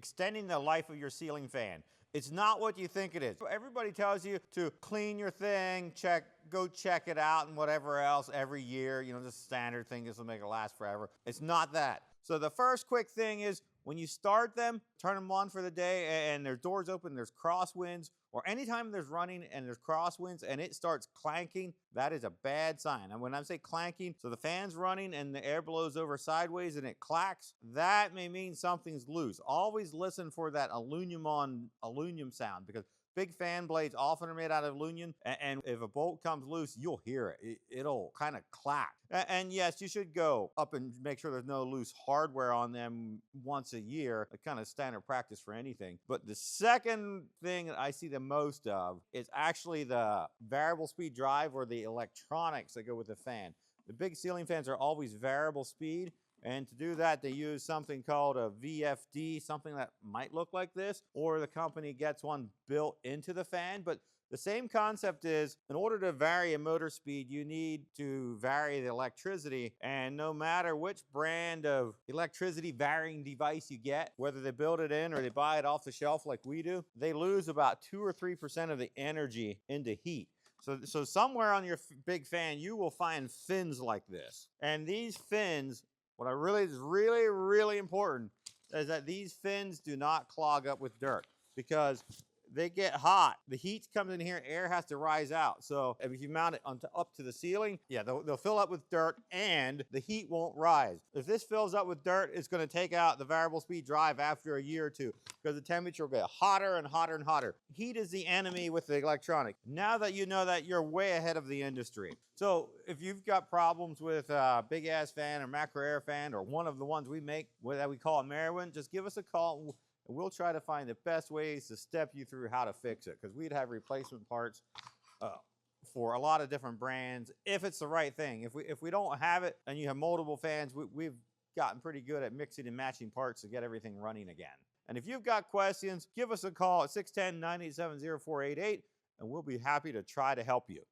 extending the life of your ceiling fan. It's not what you think it is. Everybody tells you to clean your thing, go check it out and whatever else every year, you know, just standard thing, this will make it last forever. It's not that. So the first quick thing is when you start them, turn them on for the day and there's doors open, there's crosswinds, or anytime there's running and there's crosswinds and it starts clanking, that is a bad sign. And when I say clanking, so the fan's running and the air blows over sideways and it clacks, that may mean something's loose. Always listen for that aluminum on aluminum sound, because big fan blades often are made out of aluminum, and if a bolt comes loose, you'll hear it. It'll kind of clack. And yes, you should go up and make sure there's no loose hardware on them once a year. A kind of standard practice for anything. But the second thing that I see the most of is actually the variable speed drive or the electronics that go with the fan. The big ceiling fans are always variable speed. And to do that, they use something called a VFD, something that might look like this, or the company gets one built into the fan. But the same concept is, in order to vary a motor speed, you need to vary the electricity. And no matter which brand of electricity varying device you get, whether they build it in or they buy it off the shelf like we do, they lose about 2 or 3% of the energy into heat. So somewhere on your big fan, you will find fins like this. And these fins, what I really is really important is that these fins do not clog up with dirt, because they get hot. The heat comes in here, air has to rise out. So if you mount it up to the ceiling, yeah, they'll fill up with dirt and the heat won't rise. If this fills up with dirt, it's going to take out the variable speed drive after a year or two, because the temperature will get hotter and hotter and hotter. Heat is the enemy with the electronic. Now that you know that, you're way ahead of the industry. So if you've got problems with a big ass fan or macro air fan or one of the ones we make that we call AmeriWind, just give us a call. And we'll try to find the best ways to step you through how to fix it, because we'd have replacement parts for a lot of different brands if it's the right thing. If we don't have it and you have multiple fans, we've gotten pretty good at mixing and matching parts to get everything running again. And if you've got questions, give us a call at 610-987-0488, and we'll be happy to try to help you.